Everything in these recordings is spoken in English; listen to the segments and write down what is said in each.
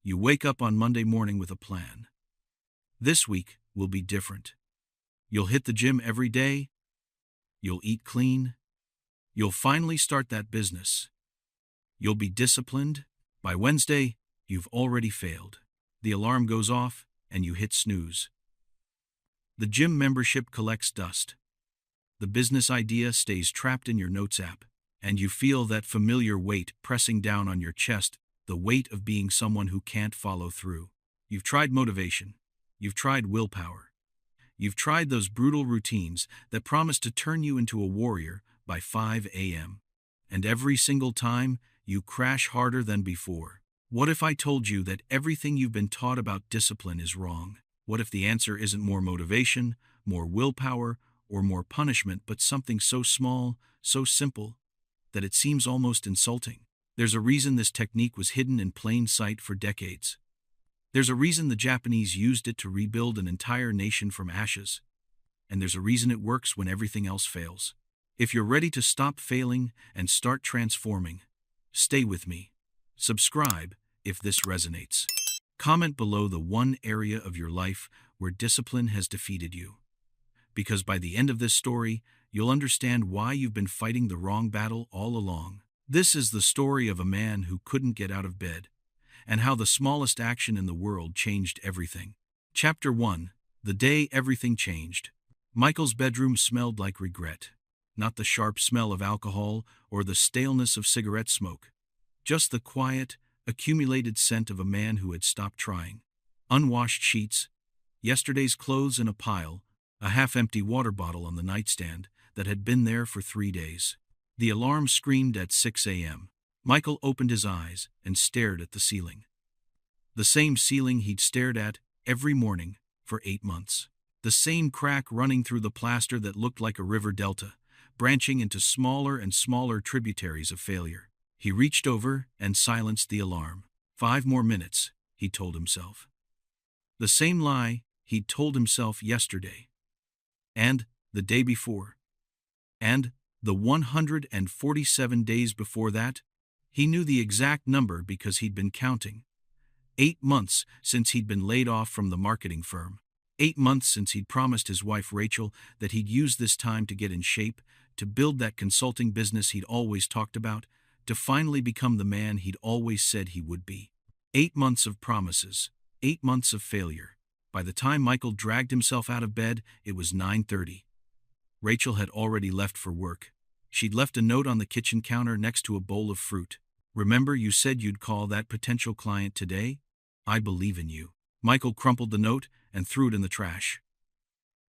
You wake up on Monday morning with a plan. This week will be different. You'll hit the gym every day. You'll eat clean. You'll finally start that business. You'll be disciplined. By Wednesday, you've already failed. The alarm goes off and you hit snooze. The gym membership collects dust. The business idea stays trapped in your notes app, and you feel that familiar weight pressing down on your chest, the weight of being someone who can't follow through. You've tried motivation. You've tried willpower. You've tried those brutal routines that promise to turn you into a warrior by 5 a.m. And every single time, you crash harder than before. What if I told you that everything you've been taught about discipline is wrong? What if the answer isn't more motivation, more willpower, or more punishment, but something so small, so simple, that it seems almost insulting? There's a reason this technique was hidden in plain sight for decades. There's a reason the Japanese used it to rebuild an entire nation from ashes. And there's a reason it works when everything else fails. If you're ready to stop failing and start transforming, stay with me. Subscribe if this resonates. Comment below the one area of your life where discipline has defeated you. Because by the end of this story, you'll understand why you've been fighting the wrong battle all along. This is the story of a man who couldn't get out of bed, and how the smallest action in the world changed everything. Chapter 1. The Day Everything Changed. Michael's bedroom smelled like regret. Not the sharp smell of alcohol or the staleness of cigarette smoke. Just the quiet, accumulated scent of a man who had stopped trying. Unwashed sheets, yesterday's clothes in a pile, a half-empty water bottle on the nightstand that had been there for 3 days. The alarm screamed at 6 a.m. Michael opened his eyes and stared at the ceiling. The same ceiling he'd stared at every morning for 8 months. The same crack running through the plaster that looked like a river delta, branching into smaller and smaller tributaries of failure. He reached over and silenced the alarm. 5 more minutes, he told himself. The same lie he'd told himself yesterday. And the day before. And the 147 days before that. He knew the exact number because he'd been counting. 8 months since he'd been laid off from the marketing firm. 8 months since he'd promised his wife Rachel that he'd use this time to get in shape, to build that consulting business he'd always talked about, to finally become the man he'd always said he would be. 8 months of promises, 8 months of failure. By the time Michael dragged himself out of bed, it was 9:30. Rachel had already left for work. She'd left a note on the kitchen counter next to a bowl of fruit. "Remember you said you'd call that potential client today? I believe in you." Michael crumpled the note and threw it in the trash.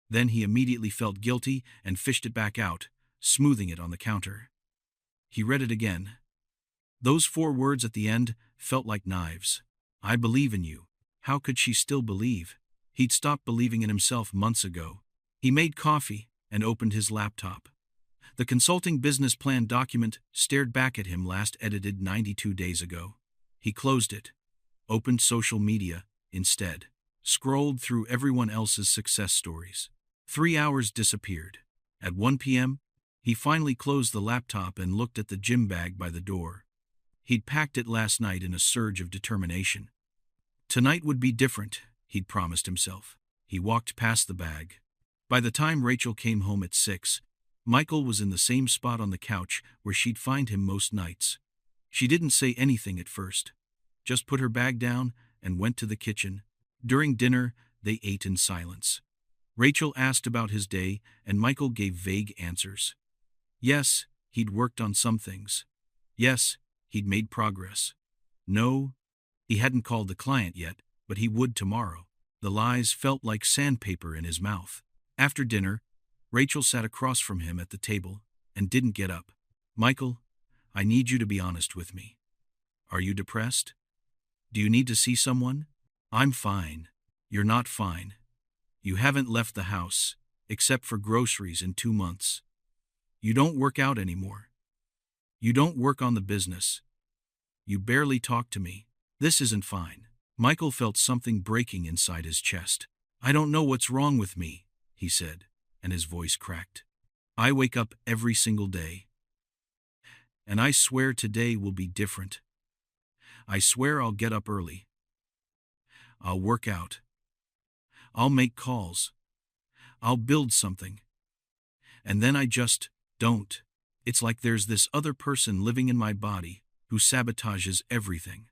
Then he immediately felt guilty and fished it back out, smoothing it on the counter. He read it again. Those 4 words at the end felt like knives. I believe in you. How could she still believe? He'd stopped believing in himself months ago. He made coffee and opened his laptop. The consulting business plan document stared back at him, last edited 92 days ago. He closed it, opened social media instead, scrolled through everyone else's success stories. 3 hours disappeared. At 1 p.m., he finally closed the laptop and looked at the gym bag by the door. He'd packed it last night in a surge of determination. Tonight would be different, he'd promised himself. He walked past the bag. By the time Rachel came home at 6, Michael was in the same spot on the couch where she'd find him most nights. She didn't say anything at first, just put her bag down and went to the kitchen. During dinner, they ate in silence. Rachel asked about his day, and Michael gave vague answers. Yes, he'd worked on some things. Yes, he'd made progress. No, he hadn't called the client yet, but he would tomorrow. The lies felt like sandpaper in his mouth. After dinner, Rachel sat across from him at the table and didn't get up. Michael, I need you to be honest with me. Are you depressed? Do you need to see someone? I'm fine. You're not fine. You haven't left the house, except for groceries, in 2 months. You don't work out anymore. You don't work on the business. You barely talk to me. This isn't fine. Michael felt something breaking inside his chest. I don't know what's wrong with me, he said, and his voice cracked. I wake up every single day. And I swear today will be different. I swear I'll get up early. I'll work out. I'll make calls. I'll build something. And then I just don't. It's like there's this other person living in my body who sabotages everything.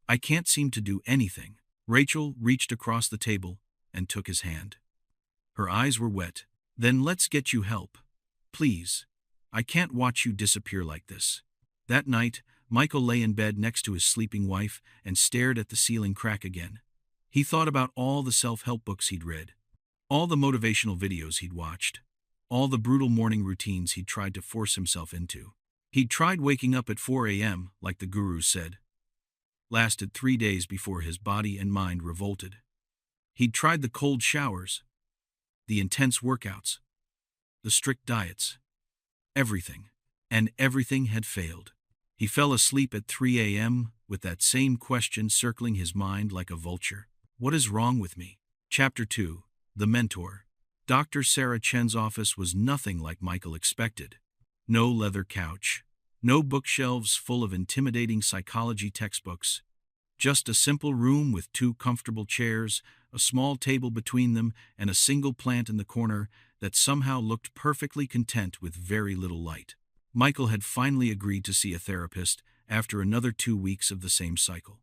I can't seem to do anything. Rachel reached across the table and took his hand. Her eyes were wet. Then let's get you help. Please. I can't watch you disappear like this. That night, Michael lay in bed next to his sleeping wife and stared at the ceiling crack again. He thought about all the self-help books he'd read, all the motivational videos he'd watched, all the brutal morning routines he'd tried to force himself into. He'd tried waking up at 4 a.m., like the gurus said. Lasted 3 days before his body and mind revolted. He'd tried the cold showers, the intense workouts, the strict diets, everything, and everything had failed. He fell asleep at 3 a.m. with that same question circling his mind like a vulture. What is wrong with me? Chapter 2. The Mentor. Dr. Sarah Chen's office was nothing like Michael expected. No leather couch, no bookshelves full of intimidating psychology textbooks. Just a simple room with 2 comfortable chairs, a small table between them, and a single plant in the corner that somehow looked perfectly content with very little light. Michael had finally agreed to see a therapist after another 2 weeks of the same cycle.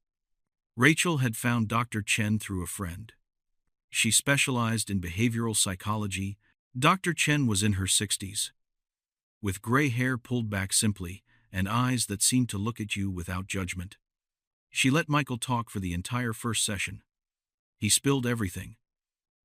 Rachel had found Dr. Chen through a friend. She specialized in behavioral psychology. Dr. Chen was in her 60s, with gray hair pulled back simply and eyes that seemed to look at you without judgment. She let Michael talk for the entire first session. He spilled everything.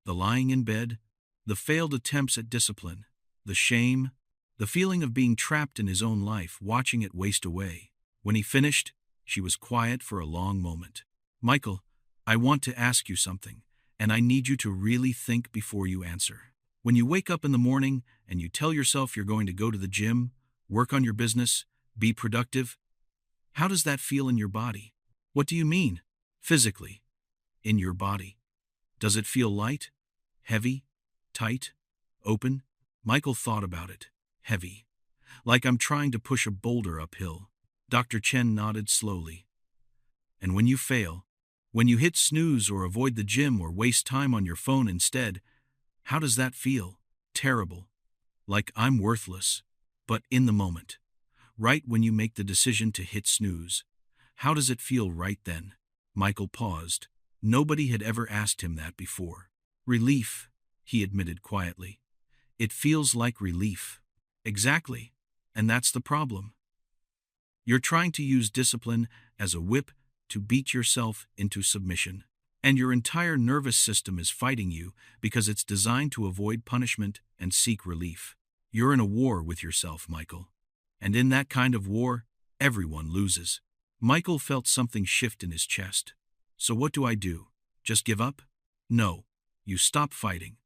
The lying in bed, the failed attempts at discipline, the shame, the feeling of being trapped in his own life, watching it waste away. When he finished, she was quiet for a long moment. Michael, I want to ask you something, and I need you to really think before you answer. When you wake up in the morning and you tell yourself you're going to go to the gym, work on your business, be productive, how does that feel in your body? What do you mean, physically, in your body? Does it feel light, heavy, tight, open? Michael thought about it. Heavy. Like I'm trying to push a boulder uphill. Dr. Chen nodded slowly. And when you fail, when you hit snooze or avoid the gym or waste time on your phone instead, how does that feel? Terrible. Like I'm worthless. But in the moment, right when you make the decision to hit snooze, how does it feel right then? Michael paused. Nobody had ever asked him that before. Relief, he admitted quietly. It feels like relief. Exactly. And that's the problem. You're trying to use discipline as a whip to beat yourself into submission. And your entire nervous system is fighting you because it's designed to avoid punishment and seek relief. You're in a war with yourself, Michael. And in that kind of war, everyone loses. Michael felt something shift in his chest. So what do I do? Just give up? No. You stop fighting.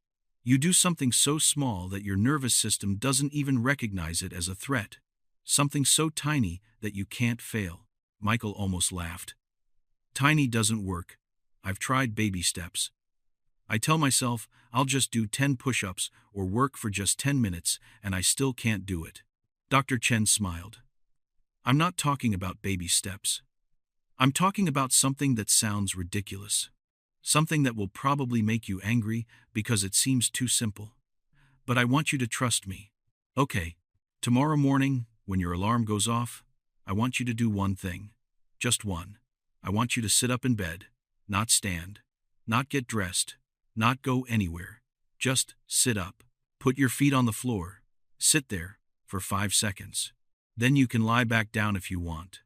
You do something so small that your nervous system doesn't even recognize it as a threat. Something so tiny that you can't fail. Michael almost laughed. Tiny doesn't work. I've tried baby steps. I tell myself I'll just do 10 push-ups or work for just 10 minutes, and I still can't do it. Dr. Chen smiled. I'm not talking about baby steps. I'm talking about something that sounds ridiculous. Something that will probably make you angry because it seems too simple. But I want you to trust me. Okay, tomorrow morning, when your alarm goes off, I want you to do one thing. Just one. I want you to sit up in bed, not stand, not get dressed, not go anywhere. Just sit up. Put your feet on the floor. Sit there for 5 seconds. Then you can lie back down if you want.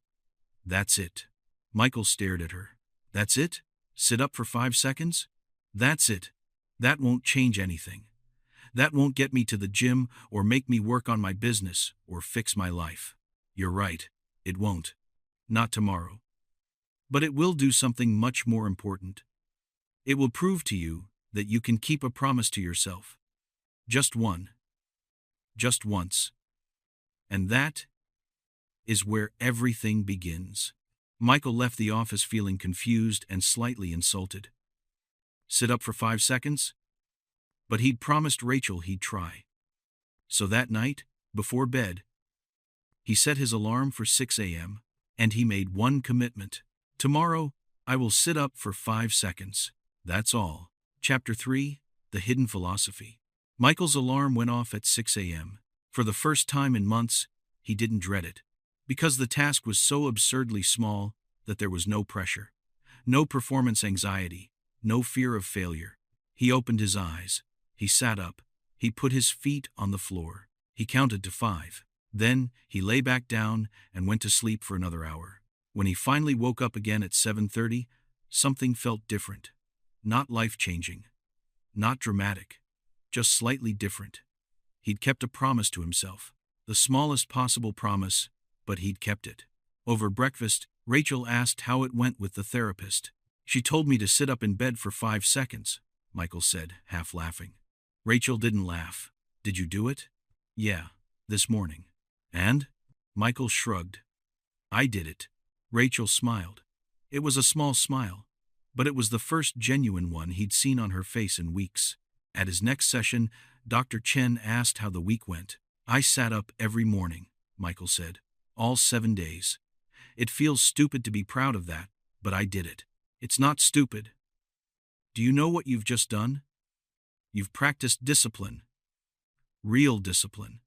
That's it. Michael stared at her. That's it? Sit up for 5 seconds? That's it. That won't change anything. That won't get me to the gym or make me work on my business or fix my life. You're right. It won't. Not tomorrow. But it will do something much more important. It will prove to you that you can keep a promise to yourself. Just one. Just once. And that is where everything begins. Michael left the office feeling confused and slightly insulted. Sit up for 5 seconds? But he'd promised Rachel he'd try. So that night, before bed, he set his alarm for 6 a.m., and he made one commitment. Tomorrow, I will sit up for 5 seconds. That's all. Chapter 3, The Hidden Philosophy. Michael's alarm went off at 6 a.m. For the first time in months, he didn't dread it. Because the task was so absurdly small that there was no pressure, no performance anxiety, no fear of failure. He opened his eyes. He sat up. He put his feet on the floor. He counted to 5. Then he lay back down and went to sleep for another hour. When he finally woke up again at 7:30, something felt different. Not life-changing. Not dramatic. Just slightly different. He'd kept a promise to himself. The smallest possible promise, but he'd kept it. Over breakfast, Rachel asked how it went with the therapist. She told me to sit up in bed for 5 seconds, Michael said, half laughing. Rachel didn't laugh. Did you do it? Yeah, this morning. And? Michael shrugged. I did it. Rachel smiled. It was a small smile, but it was the first genuine one he'd seen on her face in weeks. At his next session, Dr. Chen asked how the week went. I sat up every morning, Michael said. All 7 days. It feels stupid to be proud of that, but I did it. It's not stupid. Do you know what you've just done? You've practiced discipline. Real discipline.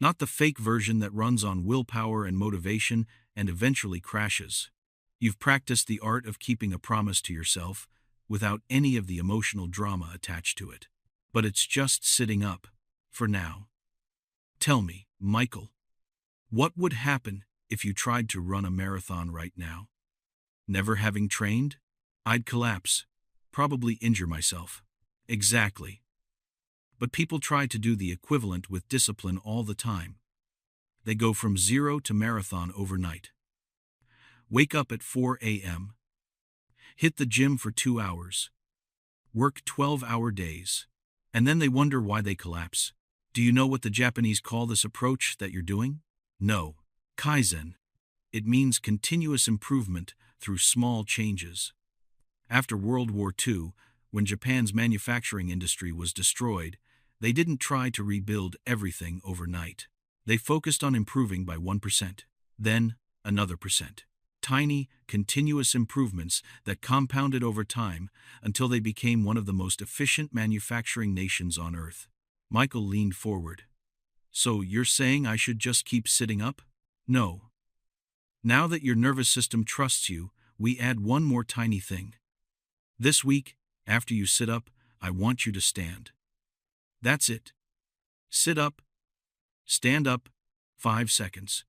Not the fake version that runs on willpower and motivation and eventually crashes. You've practiced the art of keeping a promise to yourself without any of the emotional drama attached to it. But it's just sitting up, for now. Tell me, Michael, what would happen if you tried to run a marathon right now? Never having trained? I'd collapse, probably injure myself. Exactly. But people try to do the equivalent with discipline all the time. They go from 0 to marathon overnight. Wake up at 4 a.m. Hit the gym for 2 hours. Work 12-hour days. And then they wonder why they collapse. Do you know what the Japanese call this approach that you're doing? No. Kaizen. It means continuous improvement through small changes. After World War II, when Japan's manufacturing industry was destroyed, they didn't try to rebuild everything overnight. They focused on improving by 1%, then another percent. Tiny, continuous improvements that compounded over time until they became one of the most efficient manufacturing nations on Earth. Michael leaned forward. So you're saying I should just keep sitting up? No. Now that your nervous system trusts you, we add one more tiny thing. This week, after you sit up, I want you to stand. That's it. Sit up. Stand up. 5 seconds.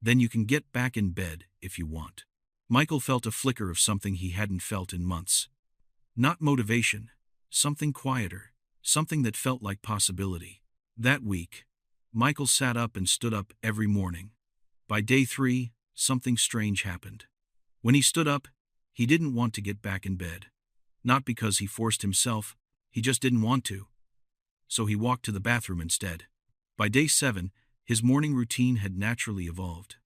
Then you can get back in bed if you want. Michael felt a flicker of something he hadn't felt in months. Not motivation, something quieter, something that felt like possibility. That week, Michael sat up and stood up every morning. By day 3, something strange happened. When he stood up, he didn't want to get back in bed. Not because he forced himself, he just didn't want to. So he walked to the bathroom instead. By day 7, his morning routine had naturally evolved.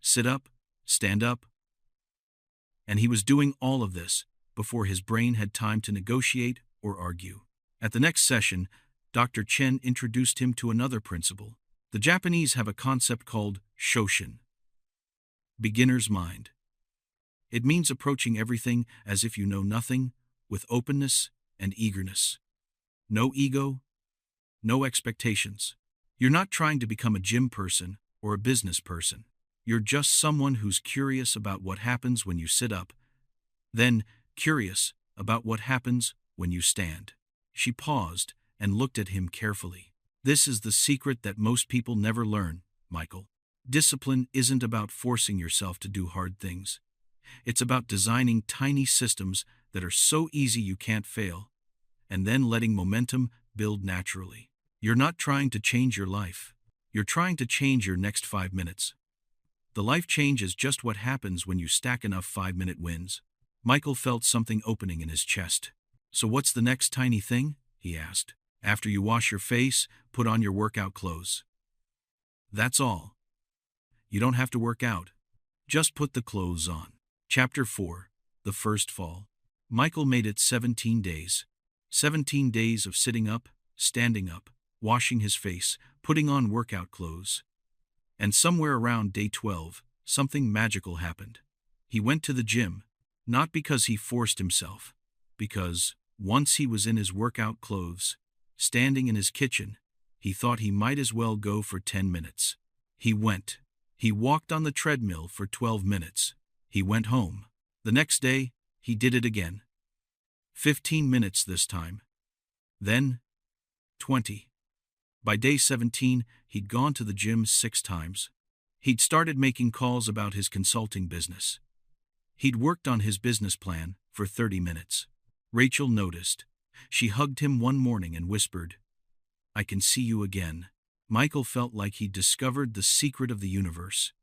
Sit up, stand up. And he was doing all of this before his brain had time to negotiate or argue. At the next session, Dr. Chen introduced him to another principle. The Japanese have a concept called shoshin, beginner's mind. It means approaching everything as if you know nothing, with openness and eagerness. No ego, no expectations. You're not trying to become a gym person or a business person. You're just someone who's curious about what happens when you sit up, then curious about what happens when you stand. She paused and looked at him carefully. This is the secret that most people never learn, Michael. Discipline isn't about forcing yourself to do hard things. It's about designing tiny systems that are so easy you can't fail, and then letting momentum build naturally. You're not trying to change your life. You're trying to change your next 5 minutes. The life change is just what happens when you stack enough 5-minute wins. Michael felt something opening in his chest. So what's the next tiny thing? He asked. After you wash your face, put on your workout clothes. That's all. You don't have to work out. Just put the clothes on. Chapter 4. The First Fall. Michael made it 17 days. 17 days of sitting up, standing up, washing his face, putting on workout clothes. And somewhere around day 12, something magical happened. He went to the gym. Not because he forced himself, because, once he was in his workout clothes, standing in his kitchen, he thought he might as well go for 10 minutes. He went. He walked on the treadmill for 12 minutes. He went home. The next day, he did it again. 15 minutes this time. Then, 20. By day 17, he'd gone to the gym 6 times. He'd started making calls about his consulting business. He'd worked on his business plan for 30 minutes. Rachel noticed. She hugged him one morning and whispered, "I can see you again." Michael felt like he'd discovered the secret of the universe.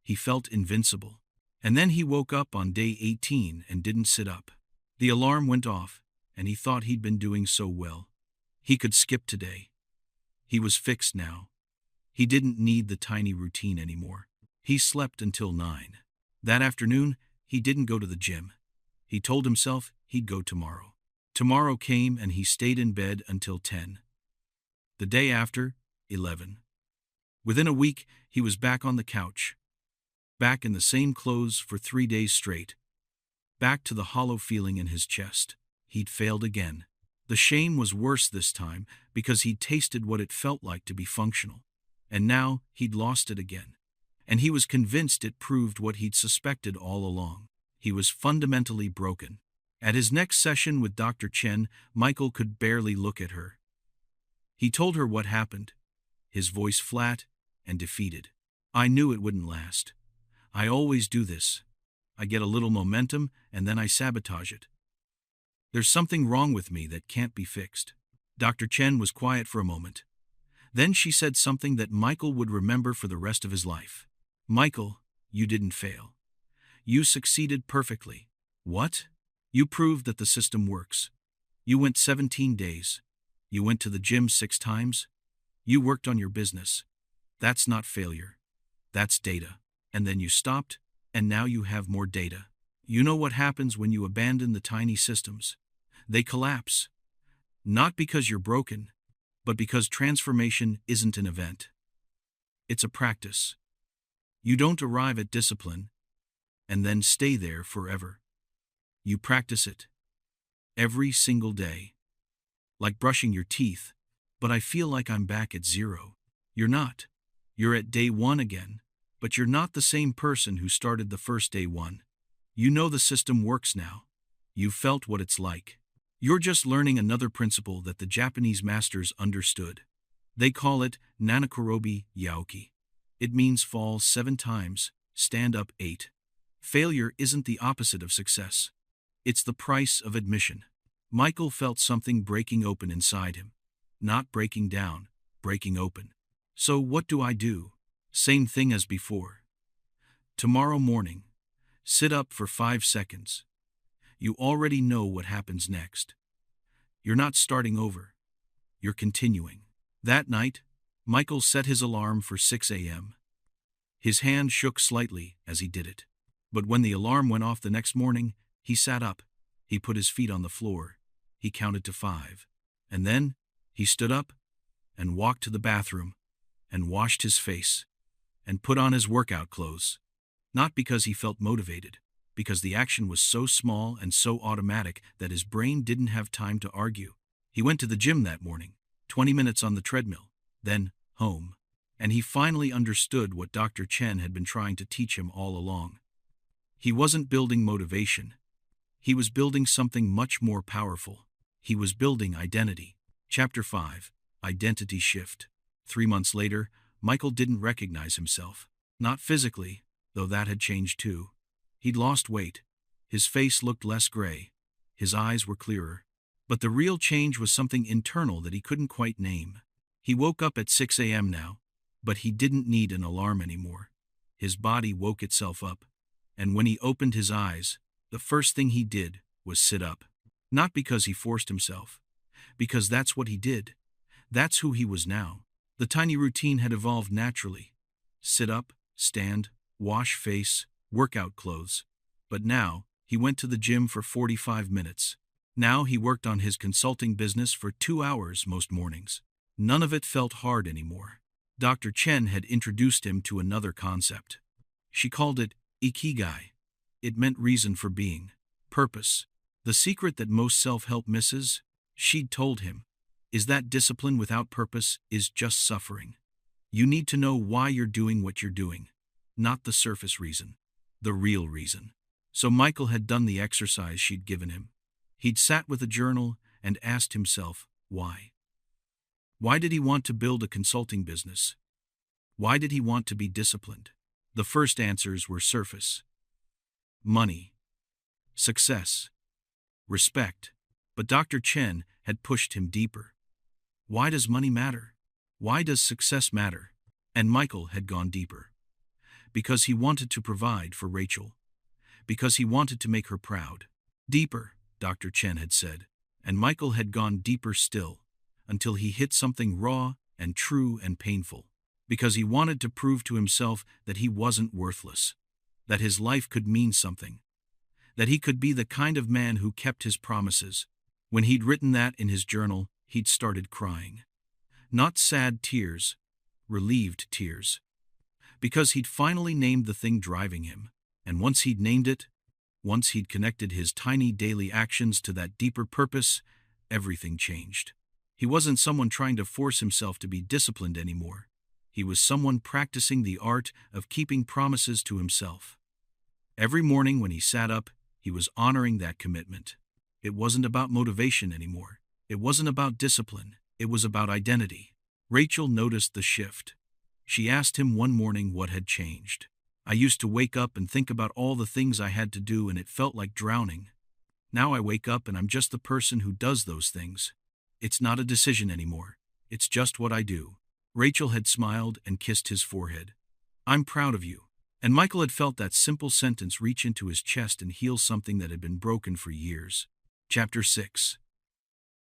He felt invincible. And then he woke up on day 18 and didn't sit up. The alarm went off, and he thought he'd been doing so well. He could skip today. He was fixed now. He didn't need the tiny routine anymore. He slept until 9. That afternoon, he didn't go to the gym. He told himself he'd go tomorrow. Tomorrow came and he stayed in bed until 10. The day after, 11. Within a week, he was back on the couch. Back in the same clothes for 3 days straight. Back to the hollow feeling in his chest. He'd failed again. The shame was worse this time because he'd tasted what it felt like to be functional. And now he'd lost it again. And he was convinced it proved what he'd suspected all along. He was fundamentally broken. At his next session with Dr. Chen, Michael could barely look at her. He told her what happened, his voice flat and defeated. "I knew it wouldn't last. I always do this. I get a little momentum and then I sabotage it. There's something wrong with me that can't be fixed." Dr. Chen was quiet for a moment. Then she said something that Michael would remember for the rest of his life. "Michael, you didn't fail. You succeeded perfectly." "What?" "You proved that the system works. You went 17 days. You went to the gym 6 times. You worked on your business. That's not failure. That's data. And then you stopped, and now you have more data. You know what happens when you abandon the tiny systems. They collapse. Not because you're broken, but because transformation isn't an event. It's a practice. You don't arrive at discipline and then stay there forever. You practice it every single day. Like brushing your teeth, but I feel like I'm back at 0. You're not. You're at day 1 again, but you're not the same person who started the first day 1. You know the system works now. You felt what it's like. You're just learning another principle that the Japanese masters understood. They call it Nanakorobi Yaoki. It means fall 7 times, stand up 8. Failure isn't the opposite of success. It's the price of admission. Michael felt something breaking open inside him. Not breaking down, breaking open. So what do I do? Same thing as before. Tomorrow morning, sit up for 5 seconds. You already know what happens next. You're not starting over. You're continuing. That night, Michael set his alarm for 6 a.m. His hand shook slightly as he did it. But when the alarm went off the next morning, he sat up. He put his feet on the floor. He counted to 5. And then, he stood up and walked to the bathroom and washed his face and put on his workout clothes. Not because he felt motivated, because the action was so small and so automatic that his brain didn't have time to argue. He went to the gym that morning, 20 minutes on the treadmill, then home. And he finally understood what Dr. Chen had been trying to teach him all along. He wasn't building motivation. He was building something much more powerful. He was building identity. Chapter 5. Identity Shift. 3 months later, Michael didn't recognize himself. Not physically, though that had changed too. He'd lost weight. His face looked less gray. His eyes were clearer. But the real change was something internal that he couldn't quite name. He woke up at 6 a.m. now, but he didn't need an alarm anymore. His body woke itself up. And when he opened his eyes, the first thing he did was sit up. Not because he forced himself, because that's what he did. That's who he was now. The tiny routine had evolved naturally. Sit up, stand, wash face, workout clothes. But now, he went to the gym for 45 minutes. Now he worked on his consulting business for 2 hours most mornings. None of it felt hard anymore. Dr. Chen had introduced him to another concept. She called it Ikigai. It meant reason for being. Purpose. The secret that most self-help misses, she'd told him, is that discipline without purpose is just suffering. You need to know why you're doing what you're doing, not the surface reason, the real reason. So Michael had done the exercise she'd given him. He'd sat with a journal and asked himself, why? Why did he want to build a consulting business? Why did he want to be disciplined? The first answers were surface. Money, success, respect. But Dr. Chen had pushed him deeper. Why does money matter? Why does success matter? And Michael had gone deeper. Because he wanted to provide for Rachel. Because he wanted to make her proud. Deeper, Dr. Chen had said, and Michael had gone deeper still, until he hit something raw and true and painful. Because he wanted to prove to himself that he wasn't worthless, that his life could mean something, that he could be the kind of man who kept his promises. When he'd written that in his journal, he'd started crying. Not sad tears, relieved tears. Because he'd finally named the thing driving him, and once he'd named it, once he'd connected his tiny daily actions to that deeper purpose, everything changed. He wasn't someone trying to force himself to be disciplined anymore. He was someone practicing the art of keeping promises to himself. Every morning when he sat up, he was honoring that commitment. It wasn't about motivation anymore. It wasn't about discipline. It was about identity. Rachel noticed the shift. She asked him one morning what had changed. I used to wake up and think about all the things I had to do and it felt like drowning. Now I wake up and I'm just the person who does those things. It's not a decision anymore. It's just what I do. Rachel had smiled and kissed his forehead. I'm proud of you. And Michael had felt that simple sentence reach into his chest and heal something that had been broken for years. Chapter 6.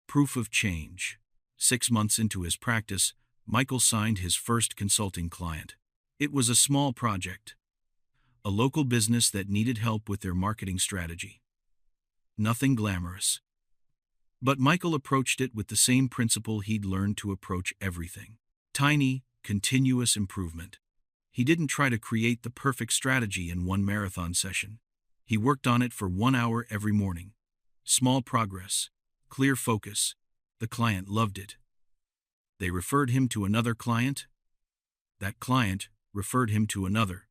Proof of change. 6 months into his practice, Michael signed his first consulting client. It was a small project. A local business that needed help with their marketing strategy. Nothing glamorous. But Michael approached it with the same principle he'd learned to approach everything. Tiny, continuous improvement. He didn't try to create the perfect strategy in one marathon session. He worked on it for 1 hour every morning. Small progress, clear focus. The client loved it. They referred him to another client. That client referred him to another.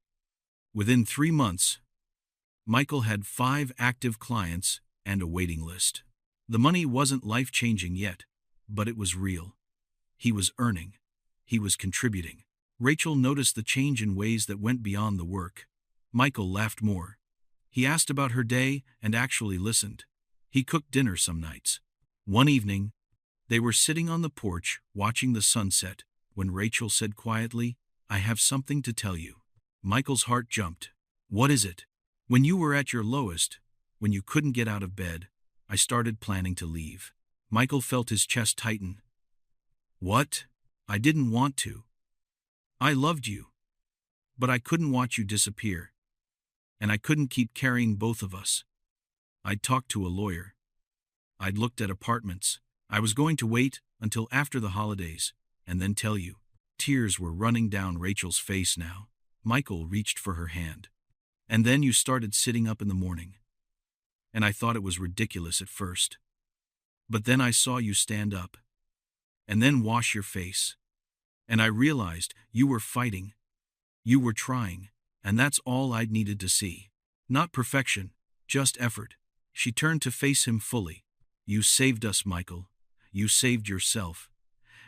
Within 3 months, Michael had 5 active clients and a waiting list. The money wasn't life-changing yet, but it was real. He was earning. He was contributing. Rachel noticed the change in ways that went beyond the work. Michael laughed more. He asked about her day and actually listened. He cooked dinner some nights. One evening, they were sitting on the porch watching the sunset when Rachel said quietly, I have something to tell you. Michael's heart jumped. What is it? When you were at your lowest, when you couldn't get out of bed, I started planning to leave. Michael felt his chest tighten. What? I didn't want to. I loved you. But I couldn't watch you disappear. And I couldn't keep carrying both of us. I'd talked to a lawyer. I'd looked at apartments. I was going to wait until after the holidays, and then tell you. Tears were running down Rachel's face now. Michael reached for her hand. And then you started sitting up in the morning. And I thought it was ridiculous at first. But then I saw you stand up. And then wash your face. And I realized you were fighting. You were trying. And that's all I'd needed to see. Not perfection, just effort. She turned to face him fully. You saved us, Michael. You saved yourself.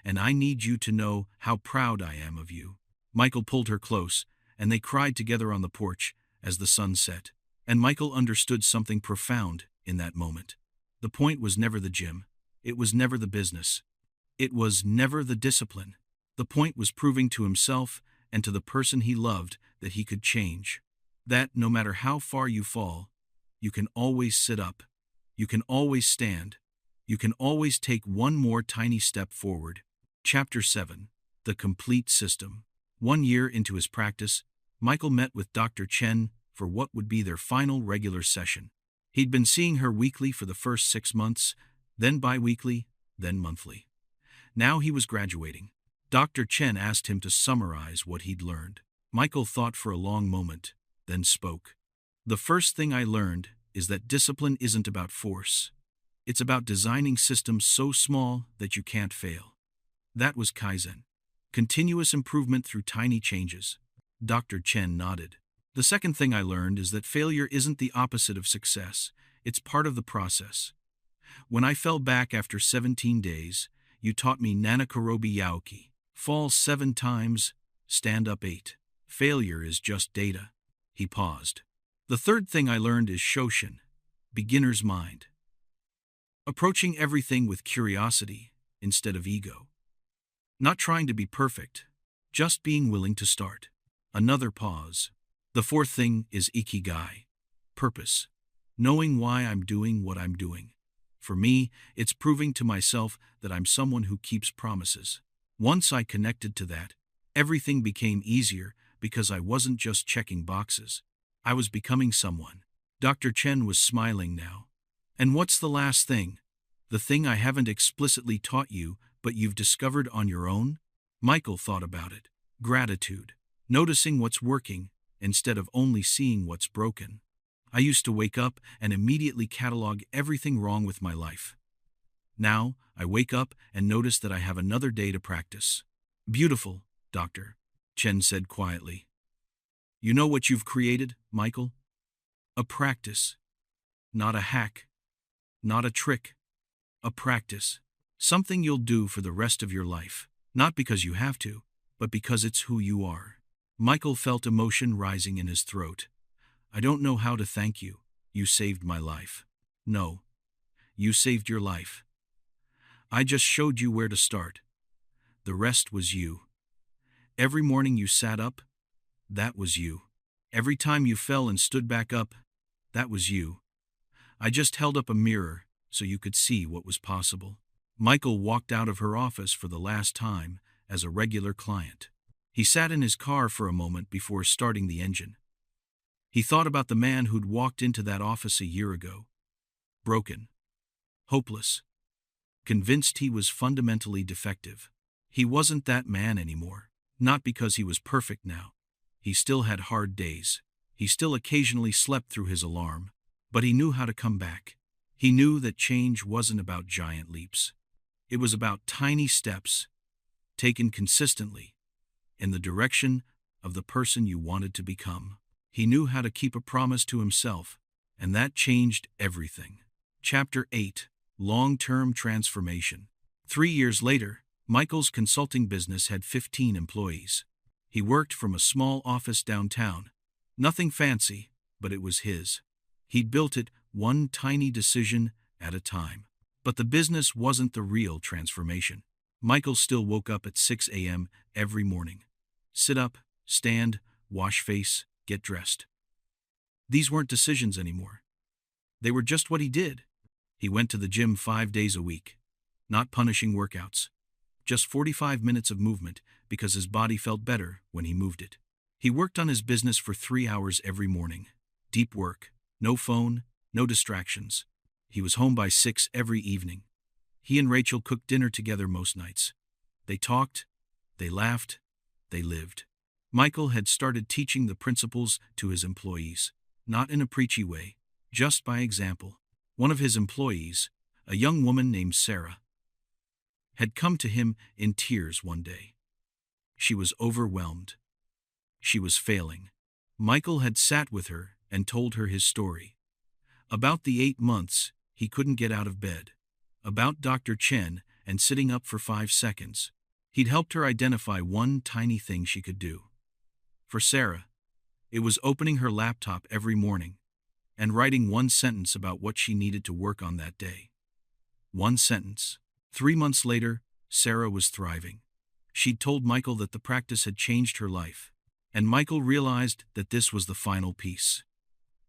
And I need you to know how proud I am of you. Michael pulled her close, and they cried together on the porch as the sun set. And Michael understood something profound in that moment. The point was never the gym. It was never the business. It was never the discipline. The point was proving to himself and to the person he loved that he could change. That no matter how far you fall, you can always sit up. You can always stand. You can always take one more tiny step forward. Chapter 7. The Complete System. 1 year into his practice, Michael met with Dr. Chen for what would be their final regular session. He'd been seeing her weekly for the first 6 months, then bi-weekly, then monthly. Now he was graduating. Dr. Chen asked him to summarize what he'd learned. Michael thought for a long moment, then spoke. The first thing I learned is that discipline isn't about force. It's about designing systems so small that you can't fail. That was Kaizen. Continuous improvement through tiny changes. Dr. Chen nodded. The second thing I learned is that failure isn't the opposite of success. It's part of the process. When I fell back after 17 days, you taught me Nanakarobi Yaoki. Fall 7 times, stand up 8. Failure is just data. He paused. The third thing I learned is Shoshin, beginner's mind. Approaching everything with curiosity instead of ego. Not trying to be perfect, just being willing to start. Another pause. The fourth thing is Ikigai, purpose. Knowing why I'm doing what I'm doing. For me, it's proving to myself that I'm someone who keeps promises. Once I connected to that, everything became easier because I wasn't just checking boxes. I was becoming someone. Dr. Chen was smiling now. And what's the last thing? The thing I haven't explicitly taught you, but you've discovered on your own? Michael thought about it. Gratitude. Noticing what's working instead of only seeing what's broken. I used to wake up and immediately catalog everything wrong with my life. Now, I wake up and notice that I have another day to practice. Beautiful, Doctor, Chen said quietly. You know what you've created, Michael? A practice. Not a hack. Not a trick. A practice. Something you'll do for the rest of your life. Not because you have to, but because it's who you are. Michael felt emotion rising in his throat. I don't know how to thank you. You saved my life. No. You saved your life. I just showed you where to start. The rest was you. Every morning you sat up, that was you. Every time you fell and stood back up, that was you. I just held up a mirror so you could see what was possible. Michael walked out of her office for the last time as a regular client. He sat in his car for a moment before starting the engine. He thought about the man who'd walked into that office a year ago. Broken. Hopeless. Convinced he was fundamentally defective. He wasn't that man anymore. Not because he was perfect now. He still had hard days. He still occasionally slept through his alarm. But he knew how to come back. He knew that change wasn't about giant leaps. It was about tiny steps, taken consistently, in the direction of the person you wanted to become. He knew how to keep a promise to himself, and that changed everything. Chapter 8. Long-Term Transformation. 3 years later, Michael's consulting business had 15 employees. He worked from a small office downtown. Nothing fancy, but it was his. He'd built it one tiny decision at a time. But the business wasn't the real transformation. Michael still woke up at 6 a.m. every morning. Sit up, stand, wash face, get dressed. These weren't decisions anymore. They were just what he did. He went to the gym 5 days a week. Not punishing workouts. Just 45 minutes of movement because his body felt better when he moved it. He worked on his business for 3 hours every morning. Deep work. No phone, no distractions. He was home by 6 every evening. He and Rachel cooked dinner together most nights. They talked, they laughed, they lived. Michael had started teaching the principles to his employees, not in a preachy way, just by example. One of his employees, a young woman named Sarah, had come to him in tears one day. She was overwhelmed. She was failing. Michael had sat with her and told her his story. About the 8 months he couldn't get out of bed. About Dr. Chen and sitting up for 5 seconds. He'd helped her identify one tiny thing she could do. For Sarah, it was opening her laptop every morning and writing one sentence about what she needed to work on that day. One sentence. 3 months later, Sarah was thriving. She'd told Michael that the practice had changed her life, and Michael realized that this was the final piece.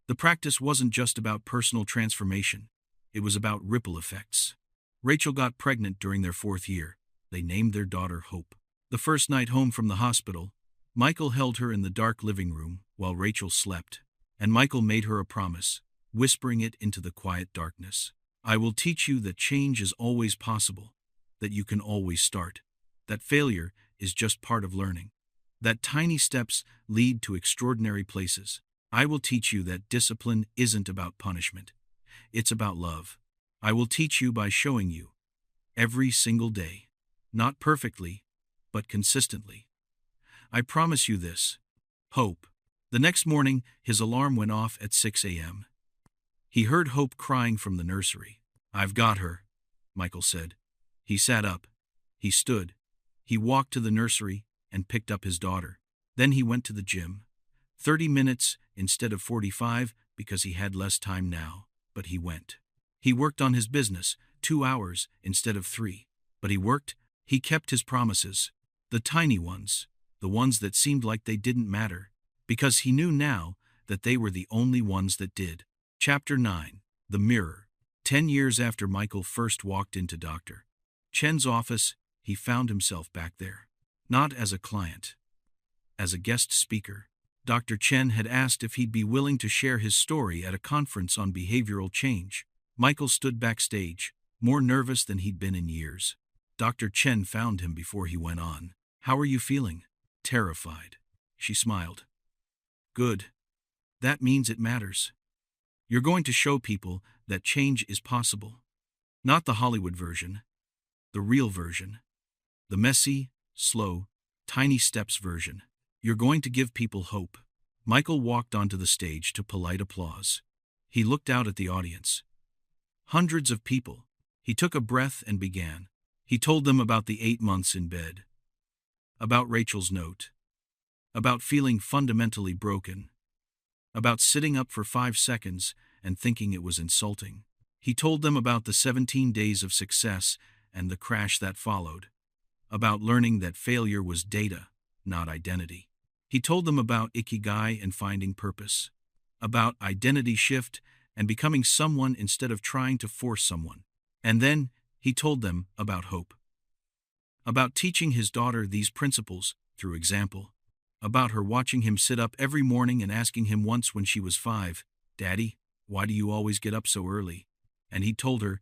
The practice wasn't just about personal transformation. It was about ripple effects. Rachel got pregnant during their 4th year. They named their daughter Hope. The first night home from the hospital, Michael held her in the dark living room while Rachel slept, and Michael made her a promise, whispering it into the quiet darkness. I will teach you that change is always possible, that you can always start, that failure is just part of learning, that tiny steps lead to extraordinary places. I will teach you that discipline isn't about punishment. It's about love. I will teach you by showing you, every single day. Not perfectly, but consistently. I promise you this. Hope. The next morning, his alarm went off at 6 a.m. He heard Hope crying from the nursery. "I've got her," Michael said. He sat up. He stood. He walked to the nursery and picked up his daughter. Then he went to the gym. 30 minutes instead of 45 because he had less time now, but he went. He worked on his business, 2 hours instead of 3. But he worked. He kept his promises. The tiny ones, the ones that seemed like they didn't matter, because he knew now that they were the only ones that did. Chapter 9. The Mirror. 10 years after Michael first walked into Dr. Chen's office, he found himself back there. Not as a client. As a guest speaker. Dr. Chen had asked if he'd be willing to share his story at a conference on behavioral change. Michael stood backstage, more nervous than he'd been in years. Dr. Chen found him before he went on. "How are you feeling?" "Terrified." She smiled. "Good. That means it matters. You're going to show people that change is possible. Not the Hollywood version. The real version. The messy, slow, tiny steps version. You're going to give people hope." Michael walked onto the stage to polite applause. He looked out at the audience. Hundreds of people. He took a breath and began. He told them about the 8 months in bed. About Rachel's note. About feeling fundamentally broken. About sitting up for 5 seconds and thinking it was insulting. He told them about the 17 days of success and the crash that followed. About learning that failure was data, not identity. He told them about ikigai and finding purpose. About identity shift and becoming someone instead of trying to force someone. And then he told them about hope. About teaching his daughter these principles through example. About her watching him sit up every morning and asking him once when she was 5, "Daddy, why do you always get up so early?" And he told her,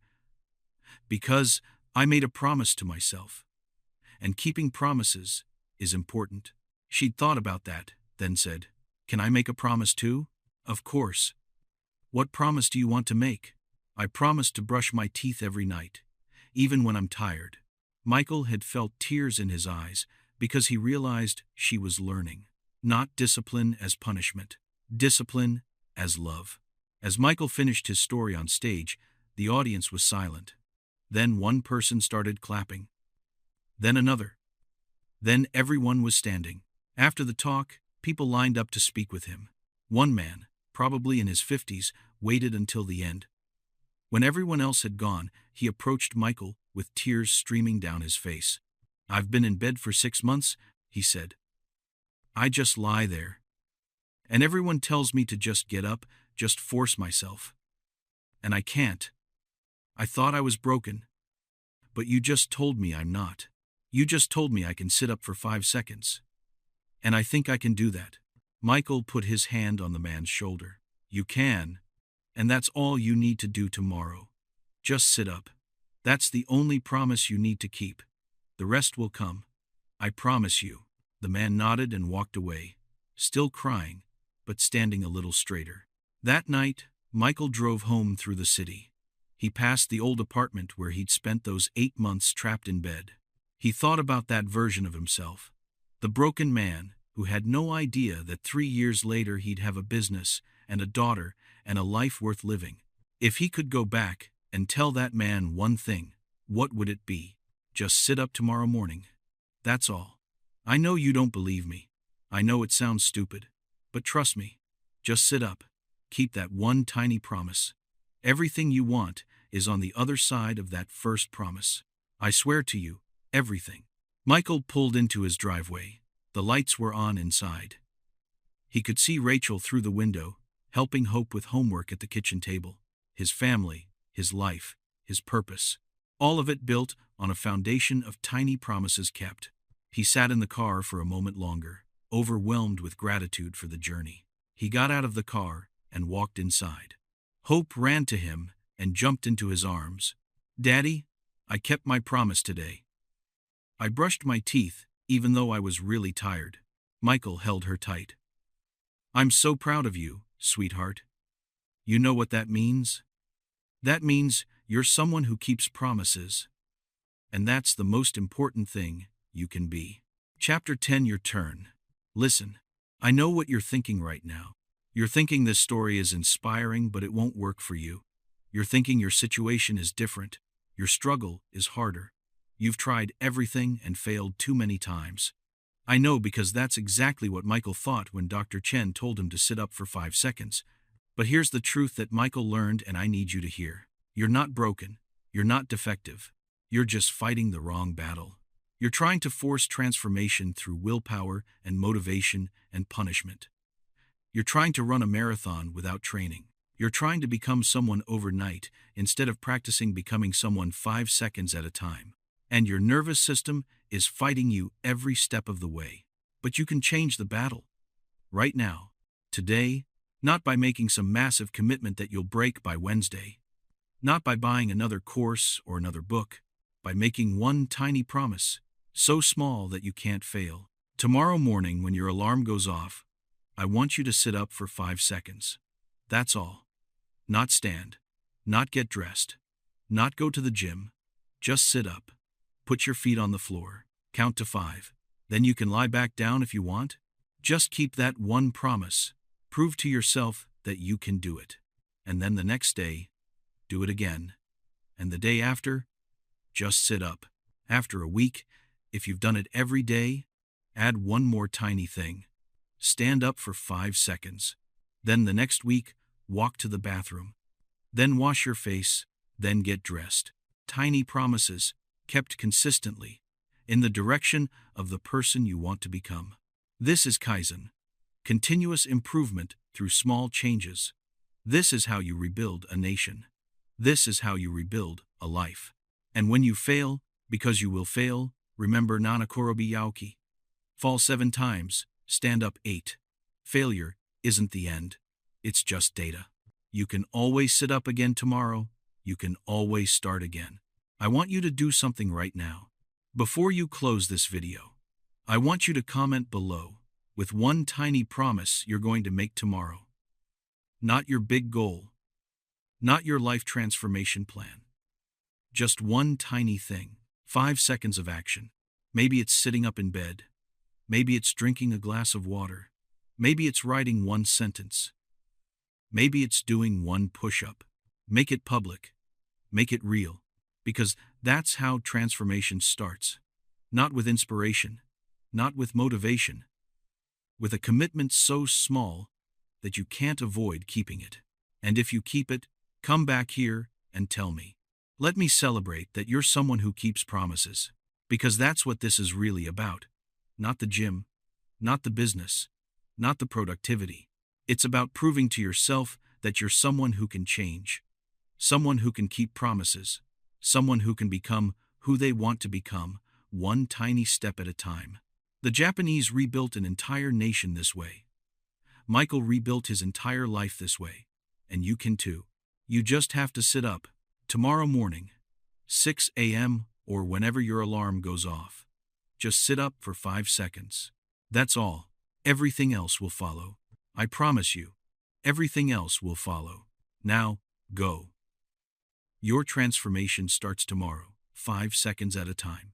"Because I made a promise to myself. And keeping promises is important." She'd thought about that, then said, "Can I make a promise too?" "Of course." "What promise do you want to make?" "I promise to brush my teeth every night, even when I'm tired." Michael had felt tears in his eyes because he realized she was learning. Not discipline as punishment. Discipline as love. As Michael finished his story on stage, the audience was silent. Then one person started clapping. Then another. Then everyone was standing. After the talk, people lined up to speak with him. One man, probably in his 50s, waited until the end. When everyone else had gone, he approached Michael with tears streaming down his face. "I've been in bed for 6 months," he said. "I just lie there. And everyone tells me to just get up, just force myself. And I can't. I thought I was broken. But you just told me I'm not. You just told me I can sit up for 5 seconds. And I think I can do that." Michael put his hand on the man's shoulder. "You can. And that's all you need to do tomorrow. Just sit up. That's the only promise you need to keep. The rest will come. I promise you." The man nodded and walked away, still crying, but standing a little straighter. That night, Michael drove home through the city. He passed the old apartment where he'd spent those 8 months trapped in bed. He thought about that version of himself. The broken man who had no idea that 3 years later he'd have a business and a daughter and a life worth living. If he could go back and tell that man one thing, what would it be? Just sit up tomorrow morning. That's all. I know you don't believe me. I know it sounds stupid. But trust me. Just sit up. Keep that one tiny promise. Everything you want is on the other side of that first promise. I swear to you, everything. Michael pulled into his driveway. The lights were on inside. He could see Rachel through the window, helping Hope with homework at the kitchen table. His family, his life, his purpose. All of it built on a foundation of tiny promises kept. He sat in the car for a moment longer, overwhelmed with gratitude for the journey. He got out of the car and walked inside. Hope ran to him and jumped into his arms. "Daddy, I kept my promise today. I brushed my teeth, even though I was really tired." Michael held her tight. "I'm so proud of you," sweetheart. You know what that means? That means you're someone who keeps promises. And that's the most important thing you can be. Chapter 10, Your Turn. Listen, I know what you're thinking right now. You're thinking this story is inspiring, but it won't work for you. You're thinking your situation is different. Your struggle is harder. You've tried everything and failed too many times. I know, because that's exactly what Michael thought when Dr. Chen told him to sit up for 5 seconds. But here's the truth that Michael learned, and I need you to hear. You're not broken. You're not defective. You're just fighting the wrong battle. You're trying to force transformation through willpower and motivation and punishment. You're trying to run a marathon without training. You're trying to become someone overnight instead of practicing becoming someone 5 seconds at a time. And your nervous system is fighting you every step of the way. But you can change the battle. Right now. Today. Not by making some massive commitment that you'll break by Wednesday. Not by buying another course or another book. By making one tiny promise, so small that you can't fail. Tomorrow morning when your alarm goes off, I want you to sit up for 5 seconds. That's all. Not stand. Not get dressed. Not go to the gym. Just sit up. Put your feet on the floor. Count to 5. Then you can lie back down if you want. Just keep that one promise. Prove to yourself that you can do it. And then the next day, do it again. And the day after, just sit up. After a week, if you've done it every day, add one more tiny thing. Stand up for 5 seconds. Then the next week, walk to the bathroom. Then wash your face, then get dressed. Tiny promises, kept consistently, in the direction of the person you want to become. This is Kaizen. Continuous improvement through small changes. This is how you rebuild a nation. This is how you rebuild a life. And when you fail, because you will fail, remember Nanakorobi Yaoki. Fall 7 times, stand up 8. Failure isn't the end. It's just data. You can always sit up again tomorrow. You can always start again. I want you to do something right now. Before you close this video, I want you to comment below with one tiny promise you're going to make tomorrow. Not your big goal. Not your life transformation plan. Just one tiny thing. 5 seconds of action. Maybe it's sitting up in bed. Maybe it's drinking a glass of water. Maybe it's writing one sentence. Maybe it's doing one push-up. Make it public. Make it real. Because that's how transformation starts. Not with inspiration. Not with motivation. With a commitment so small that you can't avoid keeping it. And if you keep it, come back here and tell me. Let me celebrate that you're someone who keeps promises. Because that's what this is really about. Not the gym, not the business, not the productivity. It's about proving to yourself that you're someone who can change. Someone who can keep promises. Someone who can become who they want to become, one tiny step at a time. The Japanese rebuilt an entire nation this way. Michael rebuilt his entire life this way. And you can too. You just have to sit up. Tomorrow morning, 6 a.m. or whenever your alarm goes off. Just sit up for 5 seconds. That's all. Everything else will follow. I promise you. Everything else will follow. Now, go. Your transformation starts tomorrow, 5 seconds at a time.